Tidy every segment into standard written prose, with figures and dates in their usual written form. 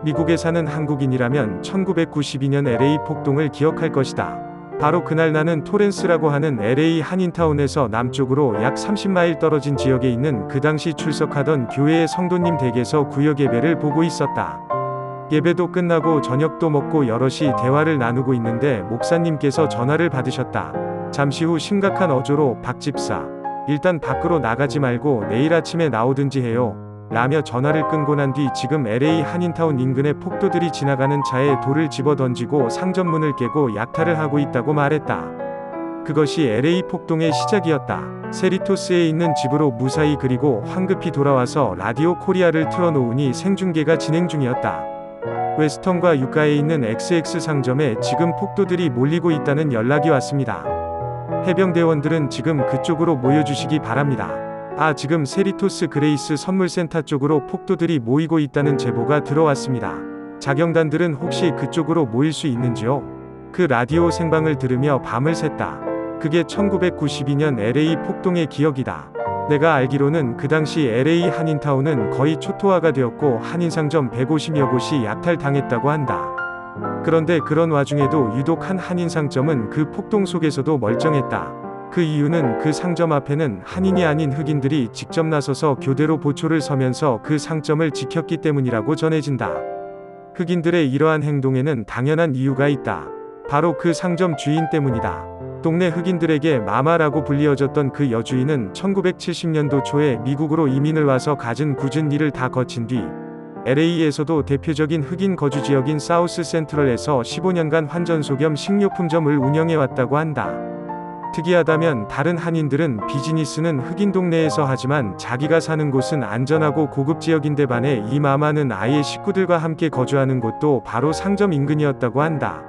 미국에 사는 한국인이라면 1992년 LA 폭동을 기억할 것이다. 바로 그날 나는 토렌스라고 하는 LA 한인타운에서 남쪽으로 약 30마일 떨어진 지역에 있는 그 당시 출석하던 교회의 성도님 댁에서 구역 예배를 보고 있었다. 예배도 끝나고 저녁도 먹고 여럿이 대화를 나누고 있는데 목사님께서 전화를 받으셨다. 잠시 후 심각한 어조로 박 집사, 일단 밖으로 나가지 말고 내일 아침에 나오든지 해요. 라며 전화를 끊고 난 뒤 지금 LA 한인타운 인근의 폭도들이 지나가는 차에 돌을 집어 던지고 상점 문을 깨고 약탈을 하고 있다고 말했다. 그것이 LA 폭동의 시작이었다. 세리토스에 있는 집으로 무사히 그리고 황급히 돌아와서 라디오 코리아를 틀어놓으니 생중계가 진행 중이었다. 웨스턴과 유가에 있는 XX 상점에 지금 폭도들이 몰리고 있다는 연락이 왔습니다. 해병대원들은 지금 그쪽으로 모여주시기 바랍니다. 지금 세리토스 그레이스 선물센터 쪽으로 폭도들이 모이고 있다는 제보가 들어왔습니다. 자경단들은 혹시 그쪽으로 모일 수 있는지요? 그 라디오 생방을 들으며 밤을 샜다. 그게 1992년 LA 폭동의 기억이다. 내가 알기로는 그 당시 LA 한인타운은 거의 초토화가 되었고 한인상점 150여 곳이 약탈당했다고 한다. 그런데 그런 와중에도 유독 한 한인상점은 그 폭동 속에서도 멀쩡했다. 그 이유는 그 상점 앞에는 한인이 아닌 흑인들이 직접 나서서 교대로 보초를 서면서 그 상점을 지켰기 때문이라고 전해진다. 흑인들의 이러한 행동에는 당연한 이유가 있다. 바로 그 상점 주인 때문이다. 동네 흑인들에게 마마라고 불리어졌던 그 여주인은 1970년도 초에 미국으로 이민을 와서 갖은 굳은 일을 다 거친 뒤 LA에서도 대표적인 흑인 거주지역인 사우스 센트럴에서 15년간 환전소 겸 식료품점을 운영해왔다고 한다. 특이하다면 다른 한인들은 비즈니스는 흑인 동네에서 하지만 자기가 사는 곳은 안전하고 고급 지역인데 반해 이 마마는 아예 식구들과 함께 거주하는 곳도 바로 상점 인근이었다고 한다.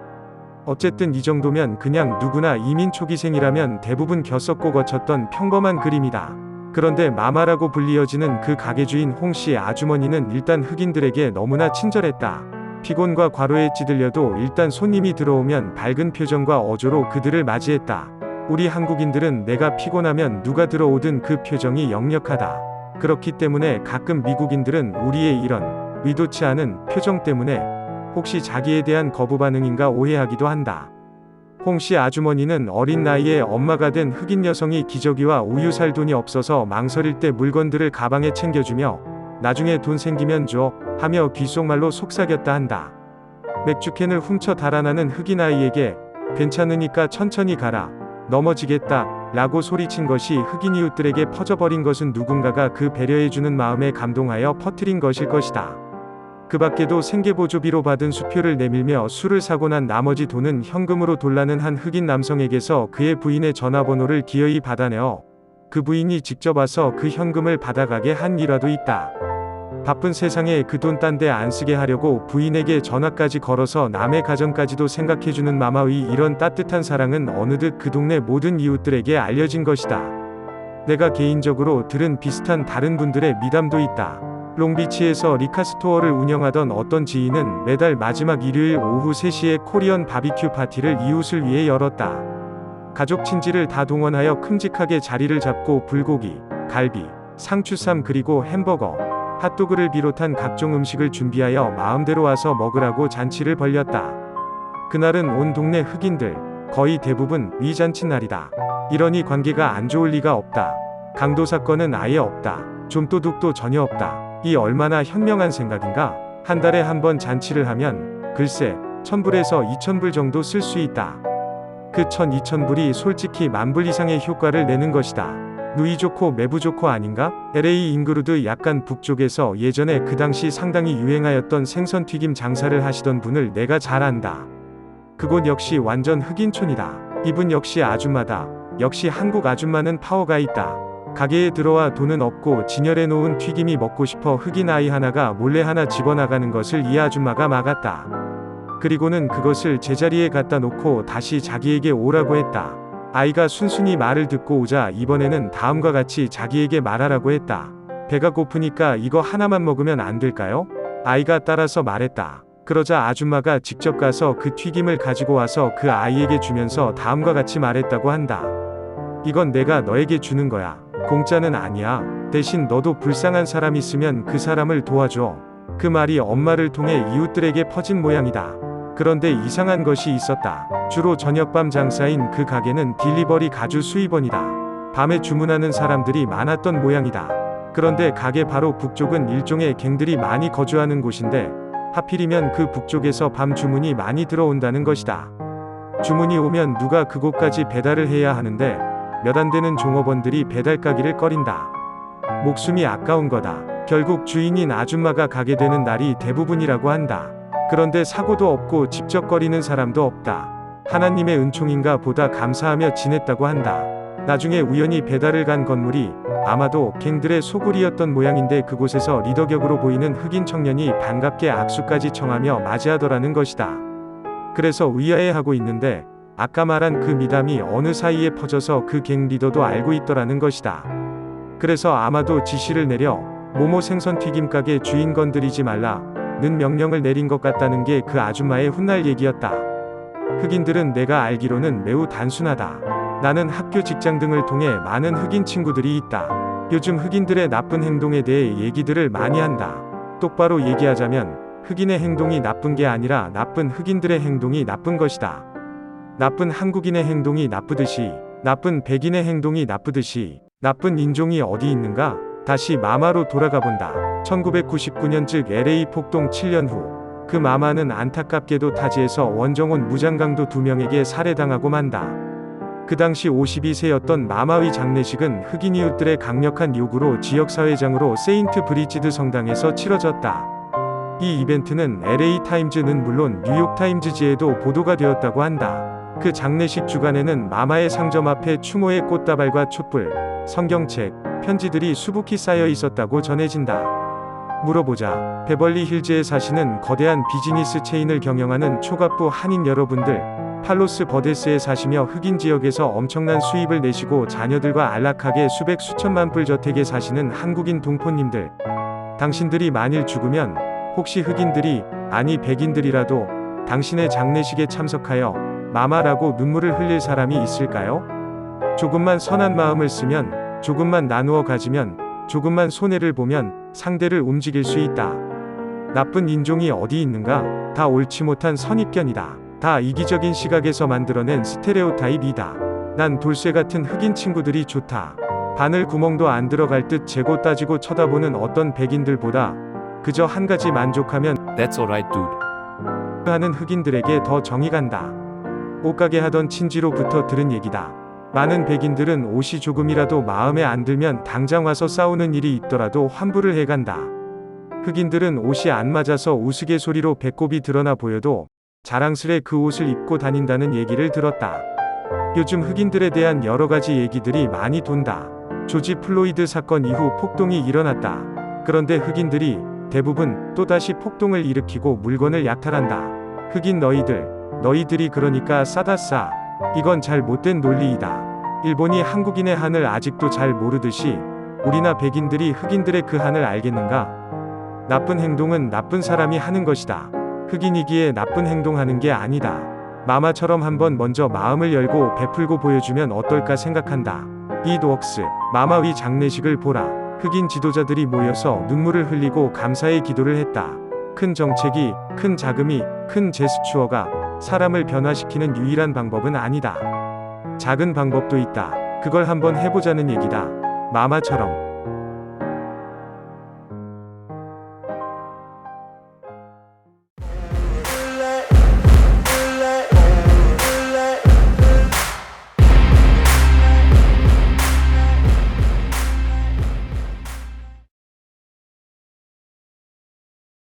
어쨌든 이 정도면 그냥 누구나 이민 초기생이라면 대부분 겪었고 거쳤던 평범한 그림이다. 그런데 마마라고 불리어지는 그 가게 주인 홍씨 아주머니는 일단 흑인들에게 너무나 친절했다. 피곤과 과로에 찌들려도 일단 손님이 들어오면 밝은 표정과 어조로 그들을 맞이했다. 우리 한국인들은 내가 피곤하면 누가 들어오든 그 표정이 역력하다. 그렇기 때문에 가끔 미국인들은 우리의 이런 의도치 않은 표정 때문에 혹시 자기에 대한 거부 반응인가 오해하기도 한다. 홍씨 아주머니는 어린 나이에 엄마가 된 흑인 여성이 기저귀와 우유 살 돈이 없어서 망설일 때 물건들을 가방에 챙겨주며 나중에 돈 생기면 줘 하며 귓속말로 속삭였다 한다. 맥주캔을 훔쳐 달아나는 흑인 아이에게 괜찮으니까 천천히 가라. 넘어지겠다 라고 소리친 것이 흑인 이웃들에게 퍼져버린 것은 누군가가 그 배려해주는 마음에 감동하여 퍼뜨린 것일 것이다. 그 밖에도 생계보조비로 받은 수표를 내밀며 술을 사고 난 나머지 돈은 현금으로 돌라는 한 흑인 남성에게서 그의 부인의 전화번호를 기어이 받아내어 그 부인이 직접 와서 그 현금을 받아가게 한 일화도 있다. 바쁜 세상에 그 돈 딴 데 안 쓰게 하려고 부인에게 전화까지 걸어서 남의 가정까지도 생각해주는 마마의 이런 따뜻한 사랑은 어느덧 그 동네 모든 이웃들에게 알려진 것이다. 내가 개인적으로 들은 비슷한 다른 분들의 미담도 있다. 롱비치에서 리카스토어를 운영하던 어떤 지인은 매달 마지막 일요일 오후 3시에 코리안 바비큐 파티를 이웃을 위해 열었다. 가족 친지를 다 동원하여 큼직하게 자리를 잡고 불고기, 갈비, 상추쌈 그리고 햄버거, 핫도그를 비롯한 각종 음식을 준비하여 마음대로 와서 먹으라고 잔치를 벌였다. 그날은 온 동네 흑인들, 거의 대부분 위잔치 날이다. 이러니 관계가 안 좋을 리가 없다. 강도 사건은 아예 없다. 좀도둑도 전혀 없다. 이 얼마나 현명한 생각인가? 한 달에 한 번 잔치를 하면 글쎄 1000불에서 2000불 정도 쓸 수 있다. 그 1000-2000불이 솔직히 10,000불 이상의 효과를 내는 것이다. 누이 좋고 매부 좋고 아닌가? LA 잉그루드 약간 북쪽에서 예전에 그 당시 상당히 유행하였던 생선튀김 장사를 하시던 분을 내가 잘 안다. 그곳 역시 완전 흑인촌이다. 이분 역시 아줌마다. 역시 한국 아줌마는 파워가 있다. 가게에 들어와 돈은 없고 진열해 놓은 튀김이 먹고 싶어 흑인 아이 하나가 몰래 하나 집어나가는 것을 이 아줌마가 막았다. 그리고는 그것을 제자리에 갖다 놓고 다시 자기에게 오라고 했다. 아이가 순순히 말을 듣고 오자 이번에는 다음과 같이 자기에게 말하라고 했다. 배가 고프니까 이거 하나만 먹으면 안 될까요? 아이가 따라서 말했다. 그러자 아줌마가 직접 가서 그 튀김을 가지고 와서 그 아이에게 주면서 다음과 같이 말했다고 한다. 이건 내가 너에게 주는 거야. 공짜는 아니야. 대신 너도 불쌍한 사람 있으면 그 사람을 도와줘. 그 말이 엄마를 통해 이웃들에게 퍼진 모양이다. 그런데 이상한 것이 있었다. 주로 저녁밤 장사인 그 가게는 딜리버리 가주 수입원이다. 밤에 주문하는 사람들이 많았던 모양이다. 그런데 가게 바로 북쪽은 일종의 갱들이 많이 거주하는 곳인데 하필이면 그 북쪽에서 밤 주문이 많이 들어온다는 것이다. 주문이 오면 누가 그곳까지 배달을 해야 하는데 몇 안 되는 종업원들이 배달 가기를 꺼린다. 목숨이 아까운 거다. 결국 주인인 아줌마가 가게 되는 날이 대부분이라고 한다. 그런데 사고도 없고 집적거리는 사람도 없다. 하나님의 은총인가 보다 감사하며 지냈다고 한다. 나중에 우연히 배달을 간 건물이 아마도 갱들의 소굴이었던 모양인데 그곳에서 리더격으로 보이는 흑인 청년이 반갑게 악수까지 청하며 맞이하더라는 것이다. 그래서 의아해하고 있는데 아까 말한 그 미담이 어느 사이에 퍼져서 그 갱 리더도 알고 있더라는 것이다. 그래서 아마도 지시를 내려 모모 생선 튀김 가게 주인 건드리지 말라는 명령을 내린 것 같다는 게 그 아줌마의 훗날 얘기였다. 흑인들은 내가 알기로는 매우 단순하다. 나는 학교 직장 등을 통해 많은 흑인 친구들이 있다. 요즘 흑인들의 나쁜 행동에 대해 얘기들을 많이 한다. 똑바로 얘기하자면 흑인의 행동이 나쁜 게 아니라 나쁜 흑인들의 행동이 나쁜 것이다. 나쁜 한국인의 행동이 나쁘듯이, 나쁜 백인의 행동이 나쁘듯이 나쁜 인종이 어디 있는가? 다시 마마로 돌아가 본다. 1999년 즉 LA 폭동 7년 후 그 마마는 안타깝게도 타지에서 원정원 무장강도 2명에게 살해당하고 만다. 그 당시 52세였던 마마의 장례식은 흑인 이웃들의 강력한 요구로 지역사회장으로 세인트 브리지드 성당에서 치러졌다. 이 이벤트는 LA 타임즈는 물론 뉴욕 타임즈지에도 보도가 되었다고 한다. 그 장례식 주간에는 마마의 상점 앞에 추모의 꽃다발과 촛불, 성경책, 편지들이 수북히 쌓여 있었다고 전해진다. 물어보자 베벌리 힐즈에 사시는 거대한 비즈니스 체인을 경영하는 초갑부 한인 여러분들, 팔로스 버데스에 사시며 흑인 지역에서 엄청난 수입을 내시고 자녀들과 안락하게 수백 수천만 불 저택에 사시는 한국인 동포님들, 당신들이 만일 죽으면 혹시 흑인들이, 아니 백인들이라도 당신의 장례식에 참석하여 마마라고 눈물을 흘릴 사람이 있을까요? 조금만 선한 마음을 쓰면, 조금만 나누어 가지면, 조금만 손해를 보면 상대를 움직일 수 있다. 나쁜 인종이 어디 있는가? 다 옳지 못한 선입견이다. 다 이기적인 시각에서 만들어낸 스테레오타입이다. 난 돌쇠 같은 흑인 친구들이 좋다. 바늘 구멍도 안 들어갈 듯 재고 따지고 쳐다보는 어떤 백인들보다 그저 한 가지 만족하면 That's alright, dude. 하는 흑인들에게 더 정이 간다. 옷가게 하던 친지로부터 들은 얘기다. 많은 백인들은 옷이 조금이라도 마음에 안 들면 당장 와서 싸우는 일이 있더라도 환불을 해간다. 흑인들은 옷이 안 맞아서 우스갯소리로 배꼽이 드러나 보여도 자랑스레 그 옷을 입고 다닌다는 얘기를 들었다. 요즘 흑인들에 대한 여러 가지 얘기들이 많이 돈다. 조지 플로이드 사건 이후 폭동이 일어났다. 그런데 흑인들이 대부분 또다시 폭동을 일으키고 물건을 약탈한다. 흑인 너희들이 그러니까 싸다 싸. 이건 잘 못된 논리이다. 일본이 한국인의 한을 아직도 잘 모르듯이 우리나 백인들이 흑인들의 그 한을 알겠는가? 나쁜 행동은 나쁜 사람이 하는 것이다. 흑인이기에 나쁜 행동하는 게 아니다. 마마처럼 한번 먼저 마음을 열고 베풀고 보여주면 어떨까 생각한다. It works. 마마의 장례식을 보라. 흑인 지도자들이 모여서 눈물을 흘리고 감사의 기도를 했다. 큰 정책이, 큰 자금이, 큰 제스처가 사람을 변화시키는 유일한 방법은 아니다. 작은 방법도 있다. 그걸 한번 해보자는 얘기다. 마마처럼.